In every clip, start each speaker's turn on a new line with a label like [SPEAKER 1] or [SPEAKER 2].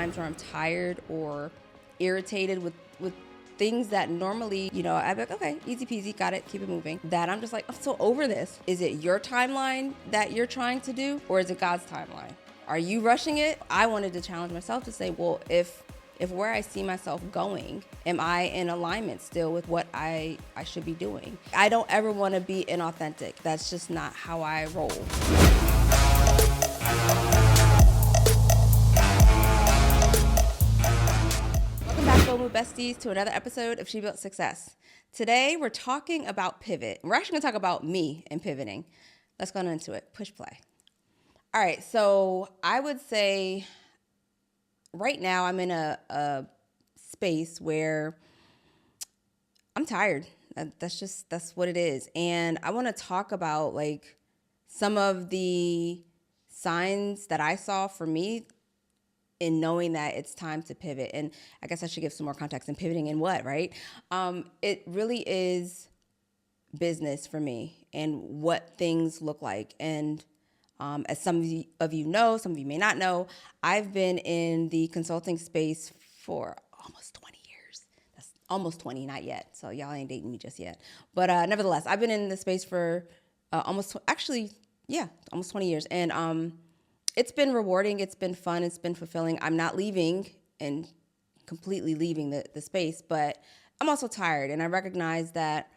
[SPEAKER 1] times where I'm tired or irritated with things that normally, I'd be like, okay, easy peasy, got it, keep it moving. That I'm just like, I'm so over this. Is it your timeline that you're trying to do, or is it God's timeline? Are you rushing it? I wanted to challenge myself to say, well, if where I see myself going, am I in alignment still with what I should be doing? I don't ever want to be inauthentic. That's just not how I roll. Welcome back, FOMO besties, to another episode of She Built Success. Today, we're talking about pivot. We're actually going to talk about me and pivoting. Let's go into it. Push play. All right, so I would say right now I'm in a space where I'm tired. That's what it is. And I want to talk about like some of the signs that I saw for me in knowing that it's time to pivot. And I guess I should give some more context in pivoting in what, right? It really is business for me and what things look like. And as some of you know, some of you may not know, I've been in the consulting space for almost 20 years. That's almost 20, not yet. So y'all ain't dating me just yet. But nevertheless, I've been in the space for almost 20 years. And it's been rewarding. It's been fun. It's been fulfilling. I'm not leaving and completely leaving the space, but I'm also tired. And I recognize that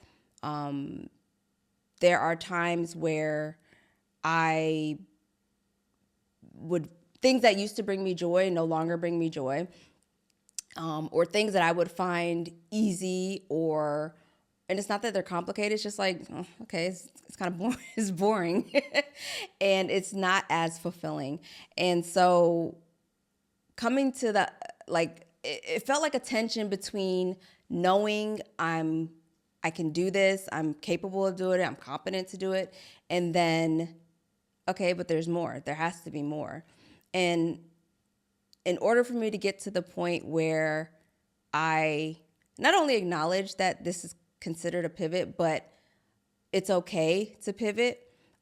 [SPEAKER 1] there are times where things that used to bring me joy no longer bring me joy, or things that I would find easy and it's not that they're complicated. It's just like, okay, it's kind of boring. It's boring and it's not as fulfilling. And so coming to it felt like a tension between knowing I can do this, I'm capable of doing it, I'm competent to do it, and then, okay, but there's more. There has to be more. And in order for me to get to the point where I not only acknowledge that this is considered a pivot, but it's okay to pivot,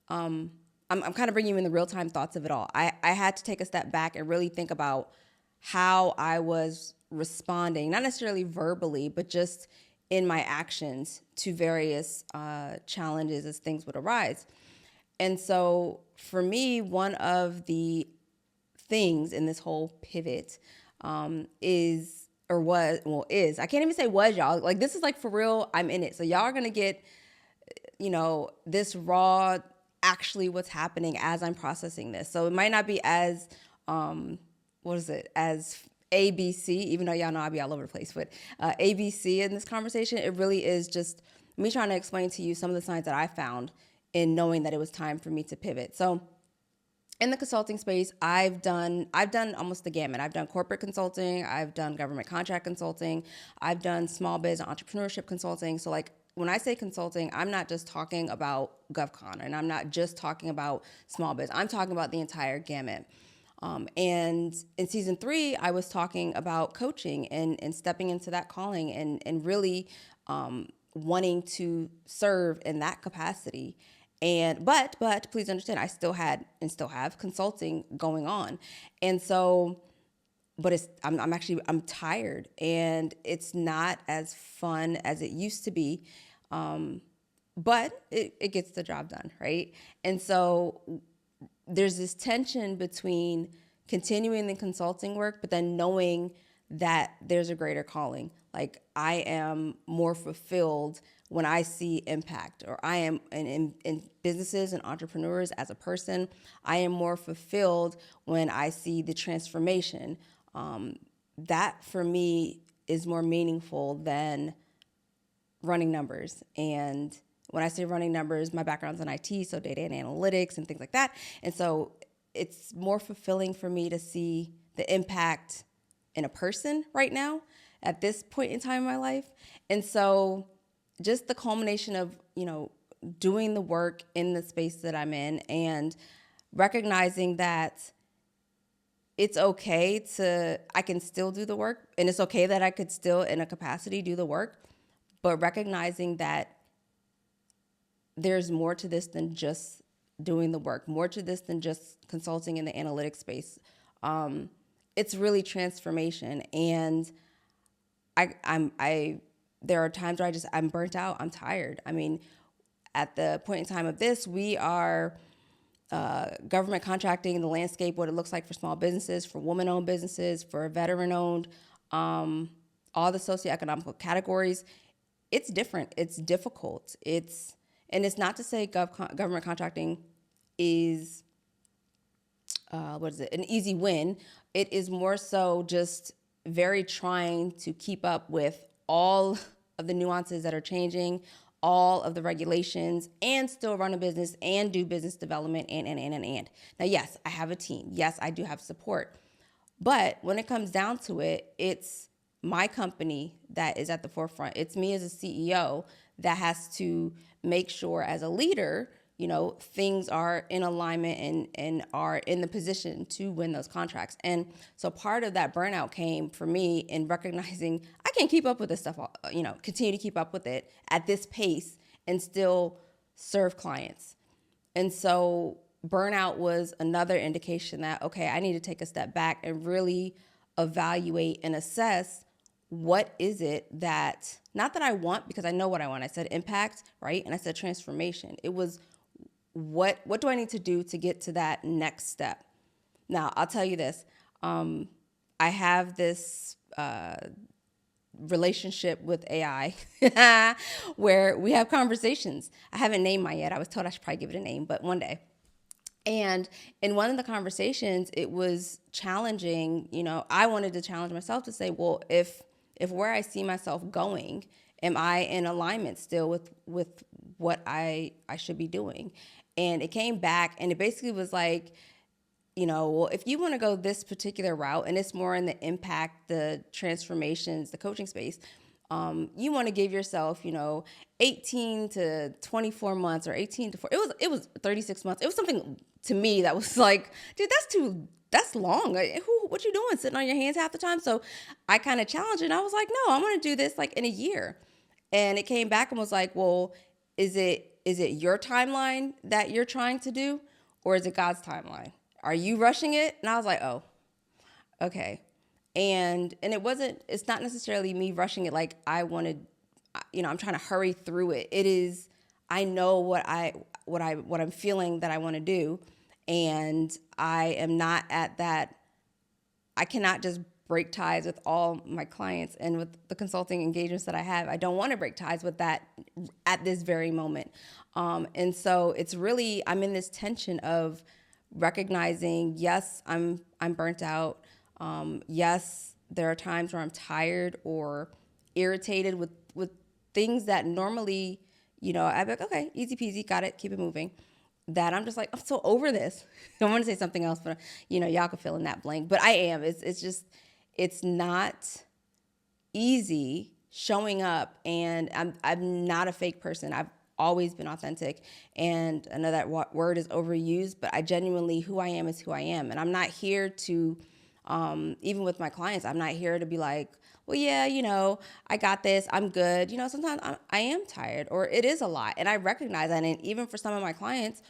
[SPEAKER 1] I'm kind of bringing you in the real-time thoughts of it all. I had to take a step back and really think about how I was responding, not necessarily verbally, but just in my actions to various challenges as things would arise. And so for me, one of the things in this whole pivot is, I can't even say was, y'all. Like, this is like for real, I'm in it. So y'all are going to get, this raw, actually what's happening as I'm processing this. So it might not be as, as ABC, even though y'all know I'll be all over the place, but ABC in this conversation, it really is just me trying to explain to you some of the signs that I found in knowing that it was time for me to pivot. So in the consulting space, I've done almost the gamut. I've done corporate consulting, I've done government contract consulting, I've done small biz and entrepreneurship consulting. So like when I say consulting, I'm not just talking about GovCon, and I'm not just talking about small biz. I'm talking about the entire gamut. And in season 3, I was talking about coaching and stepping into that calling and really wanting to serve in that capacity. And but please understand, I still had and still have consulting going on. And so, but I'm tired, and it's not as fun as it used to be. But it gets the job done, right? And so there's this tension between continuing the consulting work, but then knowing that there's a greater calling. Like, I am more fulfilled when I see impact, or I am in businesses and entrepreneurs as a person. I am more fulfilled when I see the transformation. That for me is more meaningful than running numbers. And when I say running numbers, my background's in IT, so data and analytics and things like that. And so it's more fulfilling for me to see the impact in a person right now at this point in time in my life. And so just the culmination of, doing the work in the space that I'm in and recognizing that it's okay I can still do the work, and it's okay that I could still in a capacity do the work, but recognizing that there's more to this than just doing the work, more to this than just consulting in the analytics space. it's really transformation. And there are times where I'm burnt out. I'm tired. I mean, at the point in time of this, we are government contracting the landscape, what it looks like for small businesses, for woman-owned businesses, for veteran-owned, all the socioeconomic categories. It's different. It's difficult. And it's not to say government contracting is an easy win. It is more so just very trying to keep up with all of the nuances that are changing, all of the regulations, and still run a business and do business development and. Now, yes, I have a team. Yes, I do have support. But when it comes down to it, it's my company that is at the forefront. It's me as a CEO that has to make sure as a leader, things are in alignment and are in the position to win those contracts. And so part of that burnout came for me in recognizing I can't keep up with this stuff, continue to keep up with it at this pace and still serve clients. And so burnout was another indication that, okay, I need to take a step back and really evaluate and assess what is it that, not that I want, because I know what I want. I said impact, right? And I said transformation. It was what do I need to do to get to that next step? Now, I'll tell you this. I have this relationship with AI where we have conversations. I haven't named mine yet. I was told I should probably give it a name, but one day. And in one of the conversations, it was challenging. I wanted to challenge myself to say, well, if where I see myself going, am I in alignment still with what I should be doing? And it came back and it basically was like, well, if you want to go this particular route, and it's more in the impact, the transformations, the coaching space, you want to give yourself, 18 to 24 months or 18 to 4. It was 36 months. It was something to me that was like, dude, that's long. What you doing? Sitting on your hands half the time? So I kind of challenged it and I was like, no, I'm going to do this like in a year. And it came back and was like, well, is it your timeline that you're trying to do, or is it God's timeline? Are you rushing it? And I was like, oh, okay. And it's not necessarily me rushing it like I wanted, I'm trying to hurry through it. It is, I know what I'm feeling that I want to do. And I am not at that. I cannot just break ties with all my clients and with the consulting engagements that I have. I don't want to break ties with that at this very moment. And so it's really, I'm in this tension of recognizing, yes, I'm burnt out. Yes, there are times where I'm tired or irritated with things that normally, I'd be like, okay, easy peasy, got it, keep it moving. That I'm just like, I'm so over this. I want to say something else, but y'all can fill in that blank. But I am. It's not easy showing up, and I'm not a fake person. I've always been authentic, and I know that word is overused, but I genuinely, who I am is who I am, and I'm not here to, even with my clients, I'm not here to be like, well, yeah, I got this, I'm good. Sometimes I am tired, or it is a lot, and I recognize that. And even for some of my clients,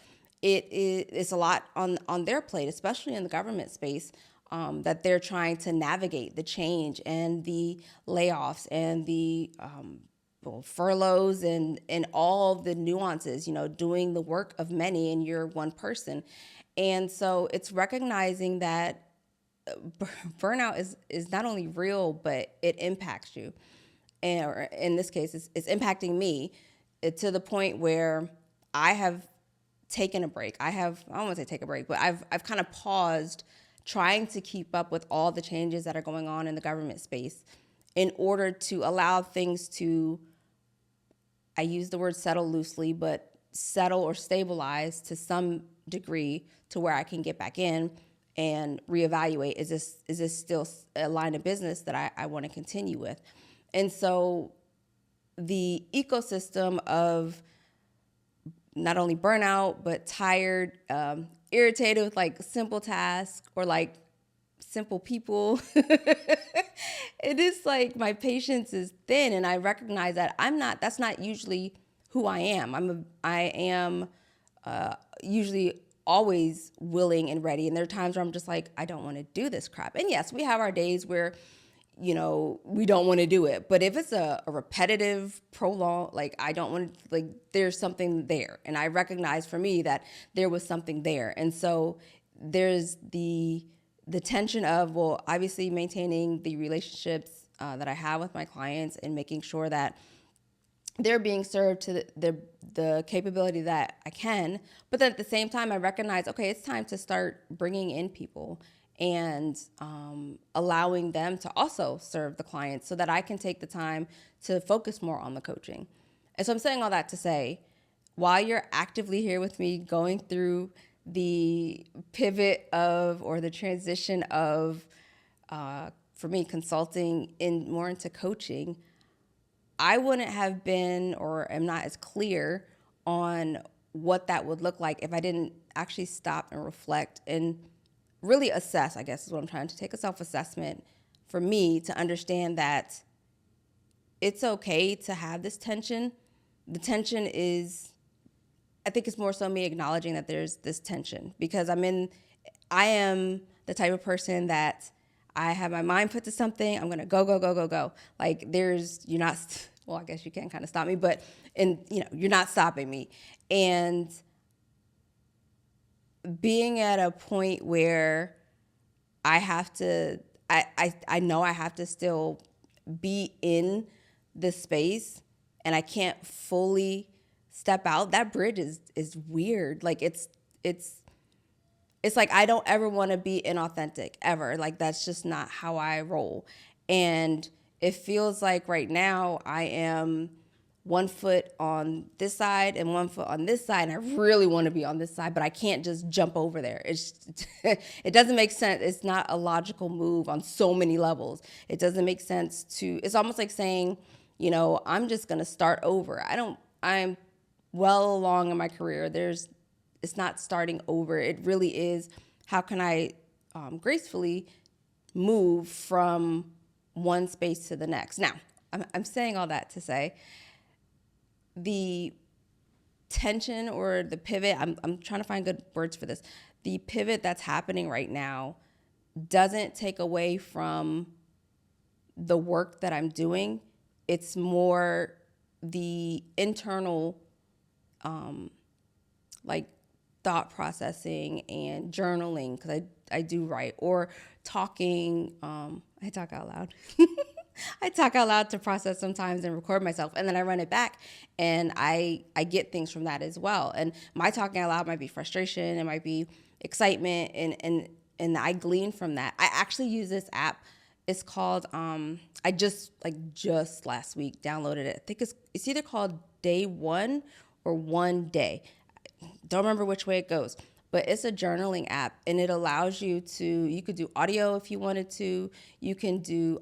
[SPEAKER 1] it's a lot on their plate, especially in the government space, that they're trying to navigate the change and the layoffs and the furloughs and all the nuances, doing the work of many and you're one person. And so it's recognizing that burnout is not only real, but it impacts you. And in this case, it's impacting me to the point where I have taken a break. I don't want to say take a break, but I've kind of paused trying to keep up with all the changes that are going on in the government space in order to allow things to, I use the word settle loosely, but settle or stabilize to some degree to where I can get back in and reevaluate, is this still a line of business that I want to continue with? And so the ecosystem of not only burnout, but tired, irritated with like simple tasks or like simple people. It is like my patience is thin, and I recognize that that's not usually who I am. I am usually always willing and ready. And there are times where I'm just like, I don't want to do this crap. And yes, we have our days where, we don't want to do it. But if it's a repetitive, prolonged, like I don't want to, like there's something there. And I recognize for me that there was something there. And so there's the tension of, well, obviously maintaining the relationships that I have with my clients and making sure that they're being served to the capability that I can. But then at the same time, I recognize, okay, it's time to start bringing in people and allowing them to also serve the clients so that I can take the time to focus more on the coaching. And so I'm saying all that to say, while you're actively here with me going through the pivot of, or the transition of, for me, consulting more into coaching, I wouldn't have been, or am not as clear on what that would look like if I didn't actually stop and reflect and really assess, I guess is what I'm trying to take a self-assessment for me to understand that it's okay to have this tension. The tension is, I think it's more so me acknowledging that there's this tension because I am the type of person that I have my mind put to something, I'm going to go. Like you're not, well, I guess you can kind of stop me, but, you're not stopping me. And being at a point where I have to, I know I have to still be in this space and I can't fully step out. That bridge is weird. Like it's like I don't ever want to be inauthentic ever. Like that's just not how I roll. And it feels like right now I am 1 foot on this side and 1 foot on this side. And I really want to be on this side, but I can't just jump over there. It doesn't make sense. It's not a logical move on so many levels. It doesn't make sense it's almost like saying, I'm just going to start over. I'm well along in my career. It's not starting over. It really is, how can I gracefully move from one space to the next? Now, I'm saying all that to say the tension or the pivot, I'm trying to find good words for this. The pivot that's happening right now doesn't take away from the work that I'm doing. It's more the internal, thought processing and journaling, because I do write, or talking. I talk out loud. I talk out loud to process sometimes and record myself, and then I run it back, and I get things from that as well. And my talking out loud might be frustration, it might be excitement, and I glean from that. I actually use this app. It's called I just last week downloaded it. I think it's either called Day One or One Day. Don't remember which way it goes, but it's a journaling app, and it allows you could do audio if you wanted to. You can do,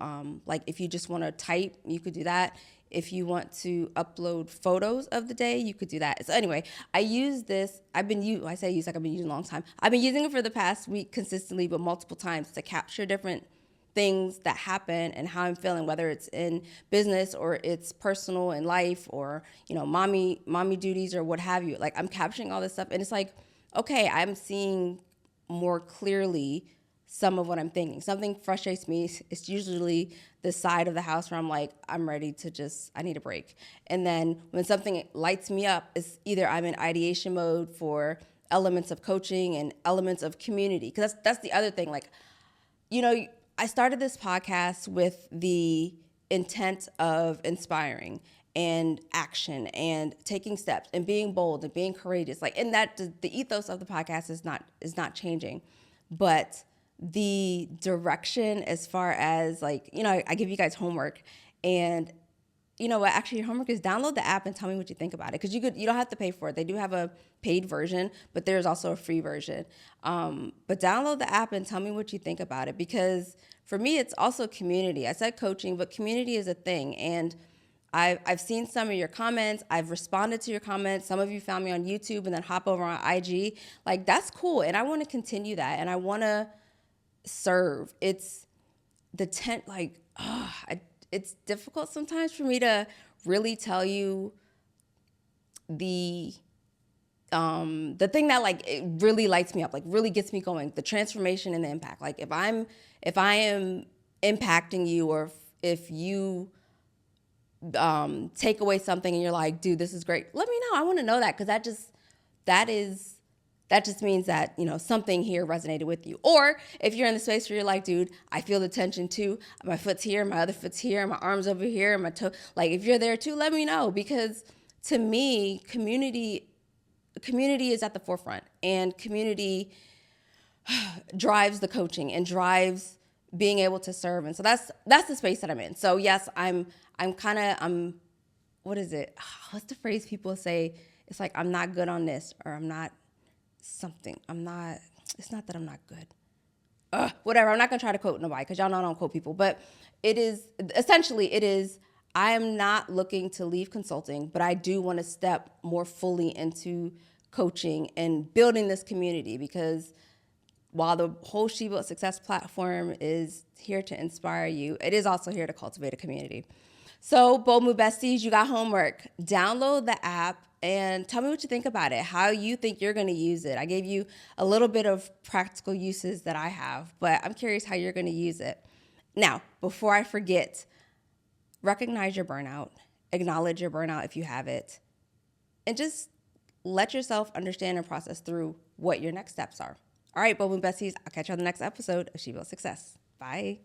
[SPEAKER 1] if you just want to type, you could do that. If you want to upload photos of the day, you could do that. So anyway, I use this. I've been using a long time. I've been using it for the past week consistently, but multiple times, to capture different things that happen and how I'm feeling, whether it's in business or it's personal in life, or, mommy duties or what have you. Like, I'm capturing all this stuff, and it's like, okay, I'm seeing more clearly some of what I'm thinking. Something frustrates me. It's usually the side of the house where I'm like, I'm ready to I need a break. And then when something lights me up, it's either I'm in ideation mode for elements of coaching and elements of community. Because that's the other thing. Like, I started this podcast with the intent of inspiring and action and taking steps and being bold and being courageous. And that the ethos of the podcast is not changing, but the direction, as far as I give you guys homework, and what actually your homework is, download the app and tell me what you think about it. Because you don't have to pay for it. They do have a paid version, but there's also a free version. But download the app and tell me what you think about it. Because for me, it's also community. I said coaching, but community is a thing. And I've seen some of your comments. I've responded to your comments. Some of you found me on YouTube and then hop over on IG. That's cool. And I want to continue that. And I want to serve. It's it's difficult sometimes for me to really tell you the thing that like it really lights me up, like really gets me going, the transformation and the impact. Like if I am impacting you, or if you take away something and you're like, dude, this is great, let me know. I want to know that, because that just means that, you know, something here resonated with you. Or if you're in the space where you're like, dude, I feel the tension too. My foot's here, my other foot's here, my arm's over here, my toe. Like if you're there too, let me know, because to me, community is at the forefront, and community drives the coaching and drives being able to serve. And so that's the space that I'm in. So yes, I'm what is it? What's the phrase people say? It's like, I'm not good on this, or I'm not something. It's not that I'm not good. Whatever. I'm not going to try to quote nobody, because y'all know I don't quote people, but it is, I am not looking to leave consulting, but I do want to step more fully into coaching and building this community, because while the whole She Built Success platform is here to inspire you, it is also here to cultivate a community. So Bold Move Besties, you got homework. Download the app and tell me what you think about it, how you think you're going to use it. I gave you a little bit of practical uses that I have, but I'm curious how you're going to use it. Now, before I forget, recognize your burnout, acknowledge your burnout if you have it, and just let yourself understand and process through what your next steps are. All right, Bold Move Besties, I'll catch you on the next episode of She Built Success. Bye.